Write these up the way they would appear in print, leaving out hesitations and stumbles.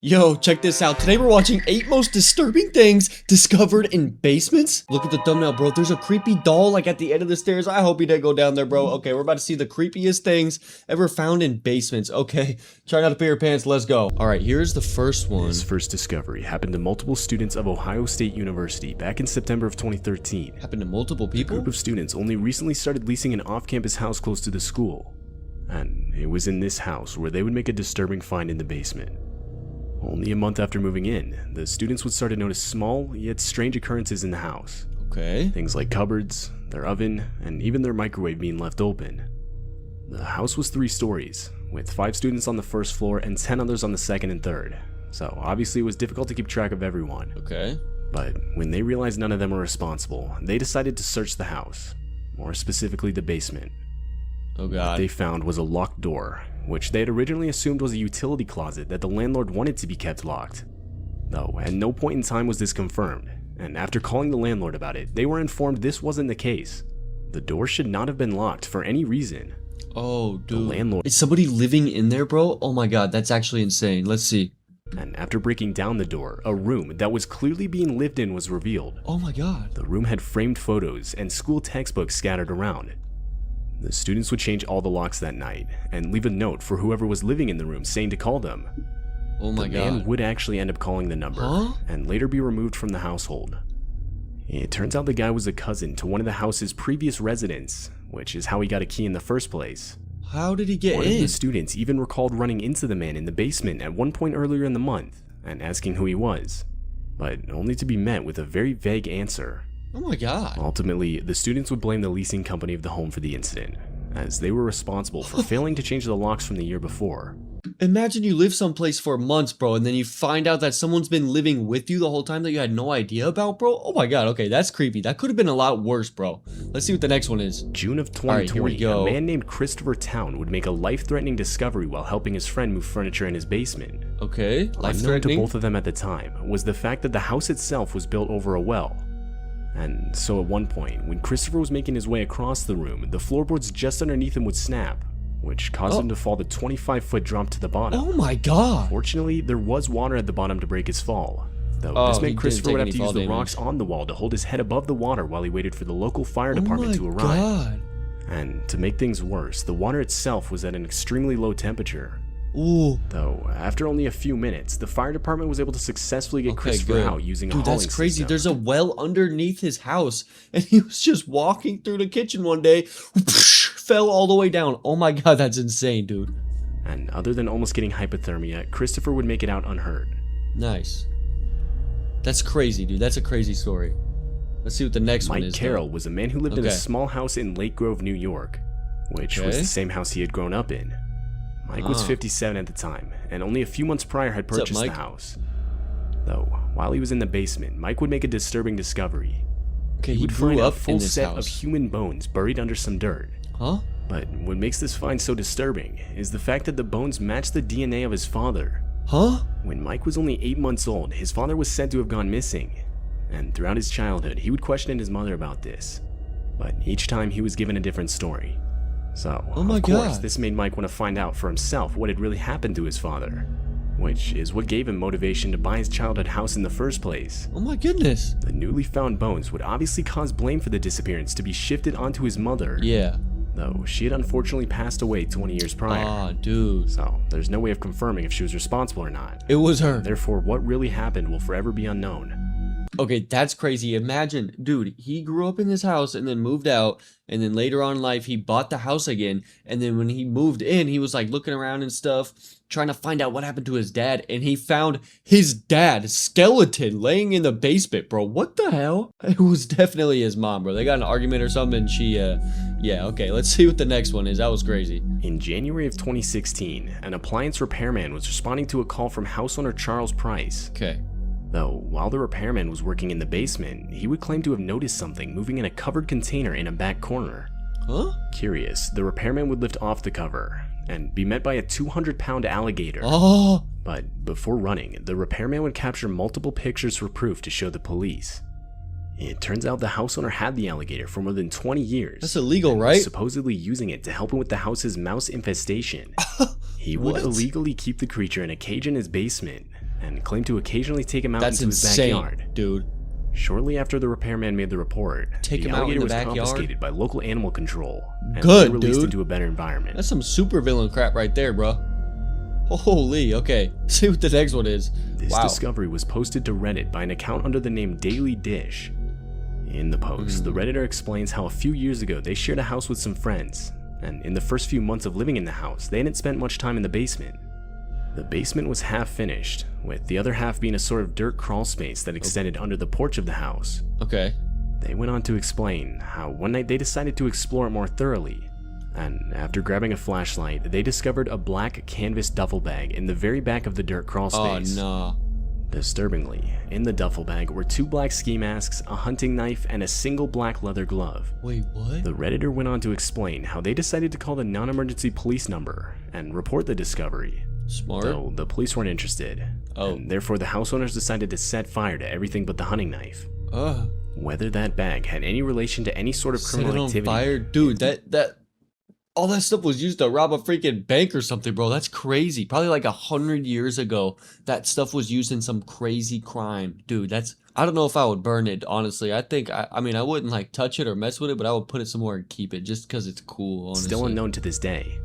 Yo, check this out. Today we're watching 8 most disturbing things discovered in basements. Look at the thumbnail, bro. There's a creepy doll like at the end of the stairs. I hope he didn't go down there, bro. Okay, we're about to see the creepiest things ever found in basements. Okay, try not to pee your pants. Let's go. All right, here's the first one. This first discovery happened to multiple students of Ohio State University back in September of 2013. Happened to multiple A people? group of students only recently started leasing an off-campus house close to the school. And it was in this house where they would make a disturbing find in the basement. Only a month after moving in, the students would start to notice small, yet strange occurrences in the house. Okay. Things like cupboards, their oven, and even their microwave being left open. The house was 3 stories, with 5 students on the first floor and 10 others on the second and third. So obviously it was difficult to keep track of everyone. Okay. But when they realized none of them were responsible, they decided to search the house, more specifically the basement. Oh What god. they found was a locked door, which they had originally assumed was a utility closet that the landlord wanted to be kept locked. Though, at no point in time was this confirmed, and after calling the landlord about it, they were informed this wasn't the case. The door should not have been locked for any reason. Oh, dude. The landlord- Is somebody living in there, bro? Oh my god, that's actually insane. Let's see. And after breaking down the door, a room that was clearly being lived in was revealed. Oh my god. The room had framed photos and school textbooks scattered around. The students would change all the locks that night and leave a note for whoever was living in the room saying to call them. Oh my The man god. would actually end up calling the number Huh? and later be removed from the household. It turns out the guy was a cousin to one of the house's previous residents, which is how he got a key in the first place. How did he get One of in? the students even recalled running into the man in the basement at one point earlier in the month and asking who he was, but only to be met with a very vague answer. Oh my god. Ultimately, the students would blame the leasing company of the home for the incident, as they were responsible for failing to change the locks from the year before. Imagine you live someplace for months, bro, and then you find out that someone's been living with you the whole time that you had no idea about, bro. Oh my god, okay, that's creepy. That could have been a lot worse, bro. Let's see what the next one is. June of Alright, here we 2020, go. a man named Christopher Town would make a life-threatening discovery while helping his friend move furniture in his basement. Okay, Unknown to life-threatening. both of them at the time was the fact that the house itself was built over a well. And so at one point, when Christopher was making his way across the room, the floorboards just underneath him would snap, which caused him to fall the 25-foot drop to the bottom. Oh my god. Fortunately, there was water at the bottom to break his fall, though Oh, this he meant didn't Christopher take would have any to fall use the damage. rocks on the wall to hold his head above the water while he waited for the local fire Oh department my to arrive. god. And to make things worse, the water itself was at an extremely low temperature. Ooh. Though, after only a few minutes, the fire department was able to successfully get Okay, Christopher good. out using a Dude, hauling that's crazy. system. There's a well underneath his house, and he was just walking through the kitchen one day, fell all the way down. Oh my god, that's insane, dude. And other than almost getting hypothermia, Christopher would make it out unhurt. Nice. That's crazy, dude. That's a crazy story. Let's see what the next one Mike is. Carroll though. was a man who lived in a Okay. small house in Lake Grove, New York, which was Okay. the same house he had grown up in. Mike was Ah. 57 at the time, and only a few months prior had What's up, purchased the Mike? house. Though, while he was in the basement, Mike would make a disturbing discovery. Okay, he would grew find up a full in this set of house. human bones buried under some dirt. Huh? But what makes this find so disturbing is the fact that the bones match the DNA of his father. Huh? When Mike was only 8 months old, his father was said to have gone missing, and throughout his childhood, he would question his mother about this. But each time he was given a different story. So, Oh my of course, God. this made Mike want to find out for himself what had really happened to his father, which is what gave him motivation to buy his childhood house in the first place. Oh my goodness. The newly found bones would obviously cause blame for the disappearance to be shifted onto his mother, Yeah. though she had unfortunately passed away 20 years prior. Ah, dude. So, there's no way of confirming if she was responsible or not. It was her. Therefore, what really happened will forever be unknown. Okay, that's crazy. Imagine, dude, he grew up in this house and then moved out, and then later on in life, he bought the house again, and then when he moved in, he was like looking around and stuff, trying to find out what happened to his dad, and he found his dad skeleton laying in the basement, bro. What the hell? It was definitely his mom, bro. They got in an argument or something, and she, yeah, okay, let's see what the next one is. That was crazy. In January of 2016, an appliance repairman was responding to a call from house owner Charles Price. Okay. Though, while the repairman was working in the basement, he would claim to have noticed something moving in a covered container in a back corner. Huh? Curious, the repairman would lift off the cover and be met by a 200-pound alligator. Oh, But before running, the repairman would capture multiple pictures for proof to show the police. It turns out the house owner had the alligator for more than 20 years. that's illegal, and was right? supposedly using it to help him with the house's mouse infestation. He would What? illegally keep the creature in a cage in his basement, and claimed to occasionally take him out That's into his insane, backyard. dude. Shortly after the repairman made the report, Take the him out in alligator the was backyard? confiscated by local animal control and Good, released dude. into a better environment. That's some supervillain crap right there, bro. Holy, okay. See what the next one is. This Wow. discovery was posted to Reddit by an account under the name Daily Dish. In the post, the Redditor explains how a few years ago they shared a house with some friends, and in the first few months of living in the house, they hadn't spent much time in the basement. The basement was half finished, with the other half being a sort of dirt crawl space that extended under the porch of the house. Okay. They went on to explain how one night they decided to explore it more thoroughly, and after grabbing a flashlight, they discovered a black canvas duffel bag in the very back of the dirt crawl space. Oh, no. Disturbingly, in the duffel bag were 2 black ski masks, a hunting knife, and a single black leather glove. Wait, what? The Redditor went on to explain how they decided to call the non-emergency police number and report the discovery. Smart. Though the police weren't interested, and therefore the house owners decided to set fire to everything but the hunting knife. Whether that bag had any relation to any sort of Set it criminal on activity. fire? Dude, that all that stuff was used to rob a freaking bank or something, bro. That's crazy. Probably like 100 years ago, that stuff was used in some crazy crime. Dude, I don't know if I would burn it, honestly. I mean, I wouldn't like touch it or mess with it, but I would put it somewhere and keep it just because it's cool, honestly. Still unknown to this day.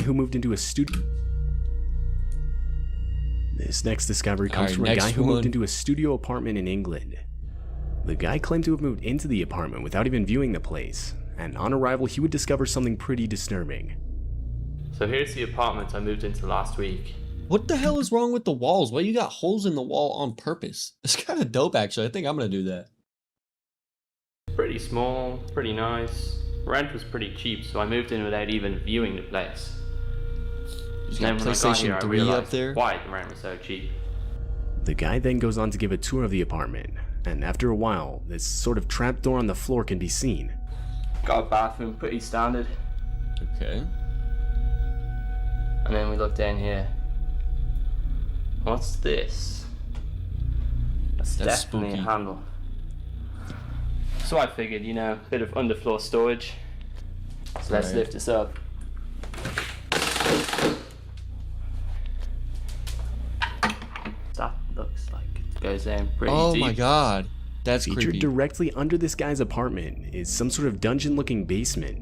Who moved into a studio. This next discovery comes from a guy who moved into a studio apartment in England. The guy claimed to have moved into the apartment without even viewing the place, and on arrival he would discover something pretty disturbing. So here's the apartment I moved into last week. What the hell is wrong with the walls? Why you got holes in the wall on purpose? It's kind of dope, actually. I think I'm gonna do that. Pretty small, pretty nice. Rent was pretty cheap, so I moved in without even viewing the place. You Then got when I got here, PlayStation I 3 up realized there? why the rent was so cheap. The guy then goes on to give a tour of the apartment, and after a while, this sort of trapdoor on the floor can be seen. Got a bathroom, pretty standard. Okay. And then we look down here. What's this? That's definitely spooky. a handle. So I figured, you know, a bit of underfloor storage. So let's Right. lift this up. That looks like it goes down pretty Oh deep. my god. That's Featured creepy. directly under this guy's apartment is some sort of dungeon-looking basement.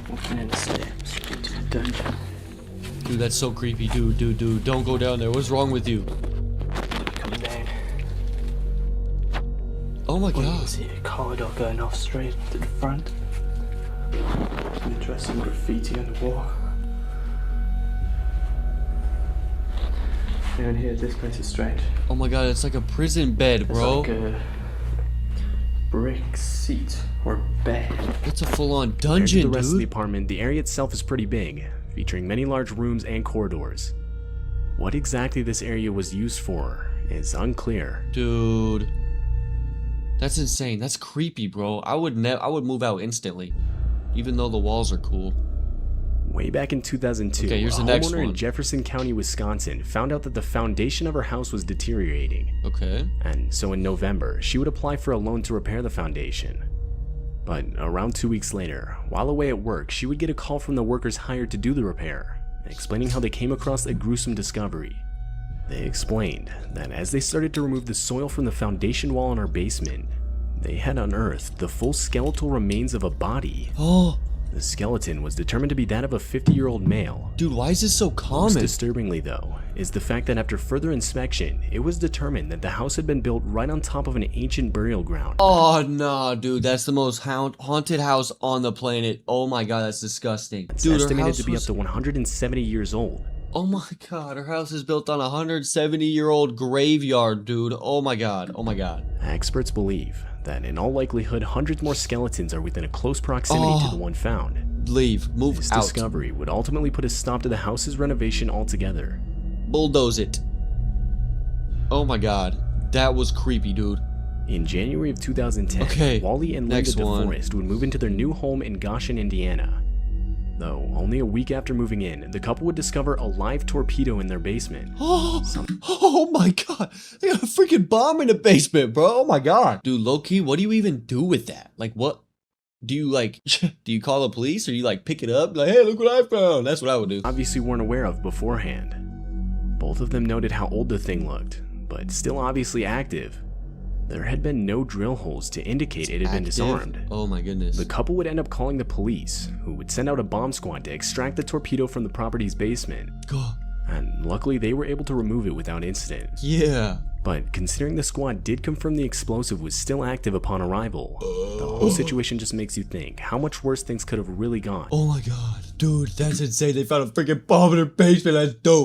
Walking in the steps into the dungeon. Dude, that's so creepy. Dude. Don't go down there. What's wrong with you? Coming down. Oh my You can god. see a corridor going off straight to the front. Some interesting graffiti on the wall. Down here, this place is strange. Oh my god, it's like a prison bed, It's bro. like a brick seat or bed. It's a full-on Compared to dungeon, the rest of the dude. apartment, the area itself is pretty big, featuring many large rooms and corridors. What exactly this area was used for is unclear. Dude. That's insane. That's creepy, bro. I would move out instantly. Even though the walls are cool. Way back in 2002, Okay, here's a the next homeowner one. in Jefferson County, Wisconsin found out that the foundation of her house was deteriorating. Okay. And so in November, she would apply for a loan to repair the foundation. But around 2 weeks later, while away at work, she would get a call from the workers hired to do the repair, explaining how they came across a gruesome discovery. They explained that as they started to remove the soil from the foundation wall in our basement, they had unearthed the full skeletal remains of a body. Oh, The skeleton was determined to be that of a 50-year-old male. dude, why is this so Most common? disturbingly, though, is the fact that after further inspection, it was determined that the house had been built right on top of an ancient burial ground. Oh, no, dude. That's the most haunted house on the planet. Oh my god, that's disgusting. It's Dude, her estimated house to be was... up to 170 years old. Oh my god, her house is built on a 170-year-old graveyard, dude. Oh my god. Oh my god. Experts believe that in all likelihood, hundreds more skeletons are within a close proximity to the one found. Leave. Move This out. discovery would ultimately put a stop to the house's renovation altogether. Bulldoze it. Oh my god. That was creepy, dude. In January of 2010, Okay, Wally and Linda next one. DeForest would move into their new home in Goshen, Indiana. Though, only a week after moving in, the couple would discover a live torpedo in their basement. Oh my god. They got a freaking bomb in the basement, bro. Oh my god. Dude, low-key, what do you even do with that? Like, what? Do you, like, do you call the police? Or you, like, pick it up? Like, hey, look what I found. That's what I would do. Obviously weren't aware of beforehand. Both of them noted how old the thing looked, but still obviously active. There had been no drill holes to indicate it had been disarmed. Oh my goodness. The couple would end up calling the police, who would send out a bomb squad to extract the torpedo from the property's basement. God. And luckily they were able to remove it without incident. Yeah. But considering the squad did confirm the explosive was still active upon arrival, the whole situation just makes you think how much worse things could have really gone. Oh my god. Dude, that's insane. They found a freaking bomb in their basement. That's dope.